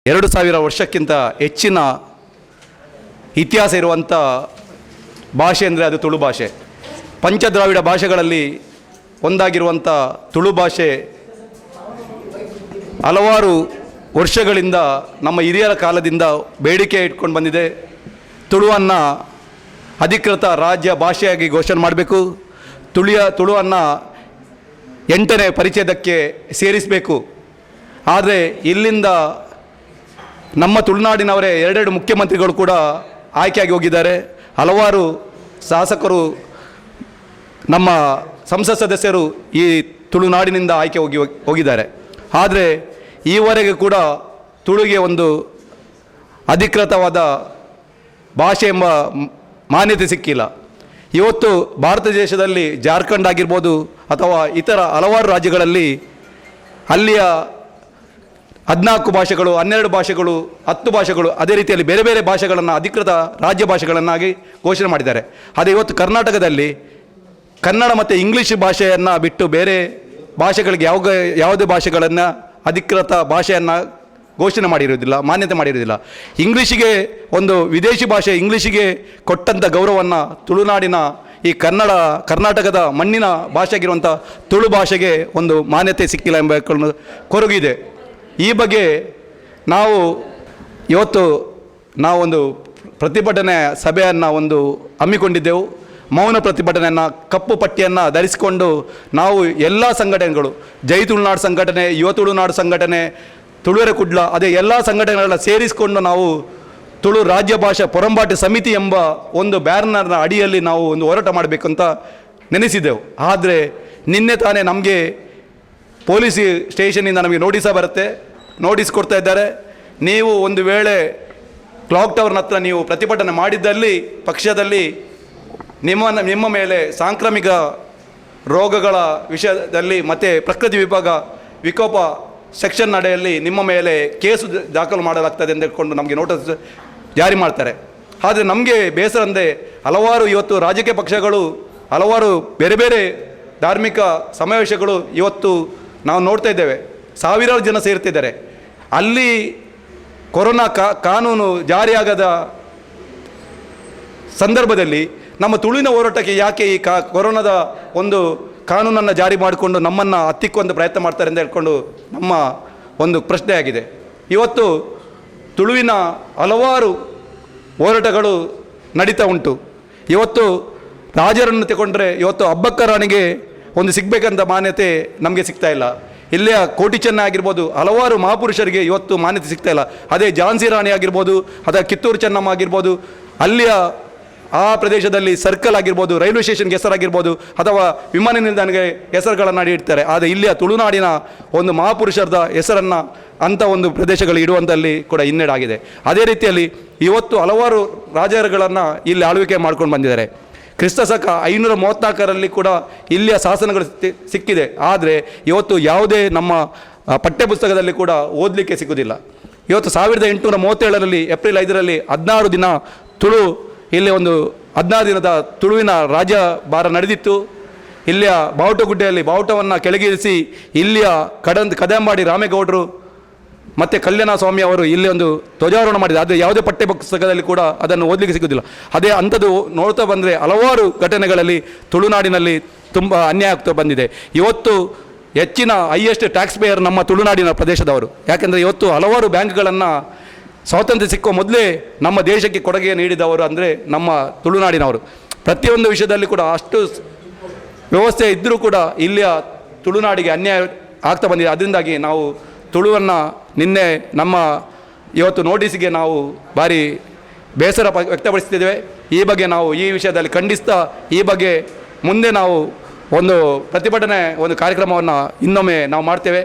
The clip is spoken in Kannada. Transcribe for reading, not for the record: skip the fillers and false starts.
2000 ವರ್ಷಕ್ಕಿಂತ ಹೆಚ್ಚಿನ ಇತಿಹಾಸ ಇರುವಂಥ ಭಾಷೆ ಅಂದರೆ ಅದು ತುಳು ಭಾಷೆ. ಪಂಚದ್ರಾವಿಡ ಭಾಷೆಗಳಲ್ಲಿ ಒಂದಾಗಿರುವಂಥ ತುಳು ಭಾಷೆ ಹಲವಾರು ವರ್ಷಗಳಿಂದ ನಮ್ಮ ಹಿರಿಯರ ಕಾಲದಿಂದ ಬೇಡಿಕೆ ಇಟ್ಕೊಂಡು ಬಂದಿದೆ. ತುಳುವನ್ನು ಅಧಿಕೃತ ರಾಜ್ಯ ಭಾಷೆಯಾಗಿ ಘೋಷಣೆ ಮಾಡಬೇಕು, ತುಳುವನ್ನು 8ನೇ ಪರಿಚ್ಛೇದಕ್ಕೆ ಸೇರಿಸಬೇಕು. ಆದರೆ ಇಲ್ಲಿಂದ ನಮ್ಮ ತುಳುನಾಡಿನವರೇ ಎರಡೆರಡು ಮುಖ್ಯಮಂತ್ರಿಗಳು ಕೂಡ ಆಯ್ಕೆಯಾಗಿ ಹೋಗಿದ್ದಾರೆ. ಹಲವಾರು ಶಾಸಕರು, ನಮ್ಮ ಸಂಸತ್ ಸದಸ್ಯರು ಈ ತುಳುನಾಡಿನಿಂದ ಆಯ್ಕೆ ಹೋಗಿದ್ದಾರೆ. ಆದರೆ ಈವರೆಗೆ ಕೂಡ ತುಳುಗೆ ಒಂದು ಅಧಿಕೃತವಾದ ಭಾಷೆ ಎಂಬ ಮಾನ್ಯತೆ ಸಿಕ್ಕಿಲ್ಲ. ಇವತ್ತು ಭಾರತ ದೇಶದಲ್ಲಿ ಜಾರ್ಖಂಡ್ ಆಗಿರ್ಬೋದು ಅಥವಾ ಇತರ ಹಲವಾರು ರಾಜ್ಯಗಳಲ್ಲಿ ಅಲ್ಲಿಯ 14 ಭಾಷೆಗಳು, 12 ಭಾಷೆಗಳು, 10 ಭಾಷೆಗಳು, ಅದೇ ರೀತಿಯಲ್ಲಿ ಬೇರೆ ಬೇರೆ ಭಾಷೆಗಳನ್ನು ಅಧಿಕೃತ ರಾಜ್ಯ ಭಾಷೆಗಳನ್ನಾಗಿ ಘೋಷಣೆ ಮಾಡಿದ್ದಾರೆ. ಆದರೆ ಇವತ್ತು ಕರ್ನಾಟಕದಲ್ಲಿ ಕನ್ನಡ ಮತ್ತು ಇಂಗ್ಲೀಷ್ ಭಾಷೆಯನ್ನು ಬಿಟ್ಟು ಬೇರೆ ಭಾಷೆಗಳಿಗೆ ಯಾವುದೇ ಭಾಷೆಗಳನ್ನು ಅಧಿಕೃತ ಭಾಷೆಯನ್ನು ಘೋಷಣೆ ಮಾಡಿರುವುದಿಲ್ಲ, ಮಾನ್ಯತೆ ಮಾಡಿರುವುದಿಲ್ಲ. ಇಂಗ್ಲೀಷಿಗೆ ಒಂದು ವಿದೇಶಿ ಭಾಷೆ ಇಂಗ್ಲೀಷಿಗೆ ಕೊಟ್ಟಂಥ ಗೌರವವನ್ನು ತುಳುನಾಡಿನ ಈ ಕರ್ನಾಟಕದ ಮಣ್ಣಿನ ಭಾಷೆಯಾಗಿರುವಂಥ ತುಳು ಭಾಷೆಗೆ ಒಂದು ಮಾನ್ಯತೆ ಸಿಕ್ಕಿಲ್ಲ ಎಂಬ ಕೊರಗಿದೆ. ಈ ಬಗ್ಗೆ ಇವತ್ತು ನಾವೊಂದು ಪ್ರತಿಭಟನೆ ಸಭೆಯನ್ನು ಹಮ್ಮಿಕೊಂಡಿದ್ದೆವು. ಮೌನ ಪ್ರತಿಭಟನೆಯನ್ನು, ಕಪ್ಪು ಪಟ್ಟಿಯನ್ನು ಧರಿಸಿಕೊಂಡು ನಾವು ಎಲ್ಲ ಸಂಘಟನೆಗಳು, ಜೈ ತುಳುನಾಡು ಸಂಘಟನೆ, ಯುವ ತುಳುನಾಡು ಸಂಘಟನೆ, ತುಳುವೆರ ಕುಡ್ಲ, ಅದೇ ಎಲ್ಲ ಸಂಘಟನೆಗಳನ್ನ ಸೇರಿಸಿಕೊಂಡು ನಾವು ತುಳು ರಾಜ್ಯ ಭಾಷಾ ಪೊರಂಬಾಟ ಸಮಿತಿ ಎಂಬ ಒಂದು ಬ್ಯಾನರ್ನ ಅಡಿಯಲ್ಲಿ ನಾವು ಒಂದು ಹೋರಾಟ ಮಾಡಬೇಕಂತ ನೆನೆಸಿದ್ದೆವು. ಆದರೆ ನಿನ್ನೆ ತಾನೇ ನಮಗೆ ಪೊಲೀಸ್ ಸ್ಟೇಷನಿಂದ ನಮಗೆ ನೋಟಿಸ್ ಕೊಡ್ತಾ ಇದ್ದಾರೆ. ನೀವು ಒಂದು ವೇಳೆ ಕ್ಲಾಕ್ ಟವರ್ನ ಹತ್ರ ನೀವು ಪ್ರತಿಭಟನೆ ಮಾಡಿದ್ದಲ್ಲಿ ಪಕ್ಷದಲ್ಲಿ ನಿಮ್ಮ ಮೇಲೆ ಸಾಂಕ್ರಾಮಿಕ ರೋಗಗಳ ವಿಷಯದಲ್ಲಿ ಮತ್ತು ಪ್ರಕೃತಿ ವಿಕೋಪ ಸೆಕ್ಷನ್ ಅಡಿಯಲ್ಲಿ ನಿಮ್ಮ ಮೇಲೆ ಕೇಸು ದಾಖಲು ಮಾಡಲಾಗ್ತದೆ ಎಂದು ಹೇಳ್ಕೊಂಡು ನಮಗೆ ನೋಟಿಸ್ ಜಾರಿ ಮಾಡ್ತಾರೆ. ಆದರೆ ನಮಗೆ ಬೇಸರ ಅಂದರೆ ಹಲವಾರು ಇವತ್ತು ರಾಜಕೀಯ ಪಕ್ಷಗಳು, ಹಲವಾರು ಬೇರೆ ಬೇರೆ ಧಾರ್ಮಿಕ ಸಮಾವೇಶಗಳು ಇವತ್ತು ನಾವು ನೋಡ್ತಾ ಇದ್ದೇವೆ. ಸಾವಿರಾರು ಜನ ಸೇರ್ತಿದ್ದಾರೆ. ಅಲ್ಲಿ ಕೊರೋನಾ ಕಾನೂನು ಜಾರಿಯಾಗದ ಸಂದರ್ಭದಲ್ಲಿ ನಮ್ಮ ತುಳುವಿನ ಹೋರಾಟಕ್ಕೆ ಯಾಕೆ ಈ ಕೊರೋನಾದ ಒಂದು ಕಾನೂನನ್ನು ಜಾರಿ ಮಾಡಿಕೊಂಡು ನಮ್ಮನ್ನು ಹತ್ತಿಕ್ಕುವಂಥ ಪ್ರಯತ್ನ ಮಾಡ್ತಾರೆ ಅಂತ ಹೇಳ್ಕೊಂಡು ನಮ್ಮ ಒಂದು ಪ್ರಶ್ನೆಯಾಗಿದೆ. ಇವತ್ತು ತುಳುವಿನ ಹಲವಾರು ಹೋರಾಟಗಳು ನಡೀತಾ ಉಂಟು. ಇವತ್ತು ರಾಜರನ್ನು ತಗೊಂಡ್ರೆ ಇವತ್ತು ಅಬ್ಬಕ್ಕ ರಾಣಿಗೆ ಒಂದು ಸಿಗಬೇಕಂತ ಮಾನ್ಯತೆ ನಮಗೆ ಸಿಗ್ತಾ ಇಲ್ಲ. ಇಲ್ಲಿಯ ಕೋಟಿ ಚೆನ್ನ ಆಗಿರ್ಬೋದು, ಹಲವಾರು ಮಹಾಪುರುಷರಿಗೆ ಇವತ್ತು ಮಾನ್ಯತೆ ಸಿಗ್ತಾ ಇಲ್ಲ. ಅದೇ ಝಾನ್ಸಿ ರಾಣಿ ಆಗಿರ್ಬೋದು, ಅಥವಾ ಕಿತ್ತೂರು ಚೆನ್ನಮ್ಮ ಆಗಿರ್ಬೋದು, ಅಲ್ಲಿಯ ಆ ಪ್ರದೇಶದಲ್ಲಿ ಸರ್ಕಲ್ ಆಗಿರ್ಬೋದು, ರೈಲ್ವೆ ಸ್ಟೇಷನ್ಗೆ ಹೆಸರಾಗಿರ್ಬೋದು, ಅಥವಾ ವಿಮಾನ ನಿಲ್ದಾಣಕ್ಕೆ ಹೆಸರುಗಳನ್ನು ಇಡ್ತಾರೆ. ಆದರೆ ಇಲ್ಲಿಯ ತುಳುನಾಡಿನ ಒಂದು ಮಹಾಪುರುಷರದ ಹೆಸರನ್ನು ಅಂಥ ಒಂದು ಪ್ರದೇಶಗಳು ಇಡುವಂಥಲ್ಲಿ ಕೂಡ ಹಿನ್ನಡೆಯಾಗಿದೆ. ಅದೇ ರೀತಿಯಲ್ಲಿ ಇವತ್ತು ಹಲವಾರು ರಾಜರುಗಳನ್ನು ಇಲ್ಲಿ ಆಳ್ವಿಕೆ ಮಾಡ್ಕೊಂಡು ಬಂದಿದ್ದಾರೆ. ಕ್ರಿಸ್ತಶಕ 534ರಲ್ಲಿ ಕೂಡ ಇಲ್ಲಿಯ ಶಾಸನಗಳು ಸಿಕ್ಕಿದೆ. ಆದರೆ ಇವತ್ತು ಯಾವುದೇ ನಮ್ಮ ಪಠ್ಯಪುಸ್ತಕದಲ್ಲಿ ಕೂಡ ಓದಲಿಕ್ಕೆ ಸಿಗೋದಿಲ್ಲ. ಇವತ್ತು 1837ರಲ್ಲಿ ಏಪ್ರಿಲ್ 5ರಲ್ಲಿ 16 ದಿನ ತುಳು ಇಲ್ಲಿ ಒಂದು 16 ದಿನದ ತುಳುವಿನ ರಾಜ್ಯಭಾರ ನಡೆದಿತ್ತು. ಇಲ್ಲಿಯ ಬಾವುಟಗುಡ್ಡೆಯಲ್ಲಿ ಬಾವುಟವನ್ನು ಕೆಳಗಿಳಿಸಿ ಇಲ್ಲಿಯ ಕದಂಬಾಡಿ ರಾಮೇಗೌಡರು ಮತ್ತು ಕಲ್ಯಾಣ ಸ್ವಾಮಿ ಅವರು ಇಲ್ಲಿ ಒಂದು ಧ್ವಜಾರೋಹಣ ಮಾಡಿದೆ. ಅದು ಯಾವುದೇ ಪಠ್ಯಪುಸ್ತಕದಲ್ಲಿ ಕೂಡ ಅದನ್ನು ಓದಲಿಕ್ಕೆ ಸಿಗೋದಿಲ್ಲ. ಅದೇ ಅಂಥದ್ದು ನೋಡ್ತಾ ಬಂದರೆ ಹಲವಾರು ಘಟನೆಗಳಲ್ಲಿ ತುಳುನಾಡಿನಲ್ಲಿ ತುಂಬ ಅನ್ಯಾಯ ಆಗ್ತಾ ಬಂದಿದೆ. ಇವತ್ತು ಹೆಚ್ಚಿನ ಹೈಯೆಸ್ಟ್ ಟ್ಯಾಕ್ಸ್ ಪೇಯರ್ ನಮ್ಮ ತುಳುನಾಡಿನ ಪ್ರದೇಶದವರು. ಯಾಕೆಂದರೆ ಇವತ್ತು ಹಲವಾರು ಬ್ಯಾಂಕ್ಗಳನ್ನು ಸ್ವಾತಂತ್ರ್ಯ ಸಿಕ್ಕುವ ಮೊದಲೇ ನಮ್ಮ ದೇಶಕ್ಕೆ ಕೊಡುಗೆ ನೀಡಿದವರು ಅಂದರೆ ನಮ್ಮ ತುಳುನಾಡಿನವರು. ಪ್ರತಿಯೊಂದು ವಿಷಯದಲ್ಲಿ ಕೂಡ ಅಷ್ಟು ವ್ಯವಸ್ಥೆ ಇದ್ದರೂ ಕೂಡ ಇಲ್ಲಿಯ ತುಳುನಾಡಿಗೆ ಅನ್ಯಾಯ ಆಗ್ತಾ ಬಂದಿದೆ. ಅದರಿಂದಾಗಿ ನಾವು ತುಳುವನ್ನು ನಿನ್ನೆ ನಮ್ಮ ಇವತ್ತು ನೋಟಿಸಿಗೆ ನಾವು ಭಾರಿ ಬೇಸರ ವ್ಯಕ್ತಪಡಿಸ್ತಿದ್ದೇವೆ. ಈ ಬಗ್ಗೆ ನಾವು ಈ ವಿಷಯದಲ್ಲಿ ಖಂಡಿಸ್ತಾ ಈ ಬಗ್ಗೆ ಮುಂದೆ ನಾವು ಒಂದು ಪ್ರತಿಭಟನೆ ಒಂದು ಕಾರ್ಯಕ್ರಮವನ್ನು ಇನ್ನೊಮ್ಮೆ ನಾವು ಮಾಡ್ತೇವೆ.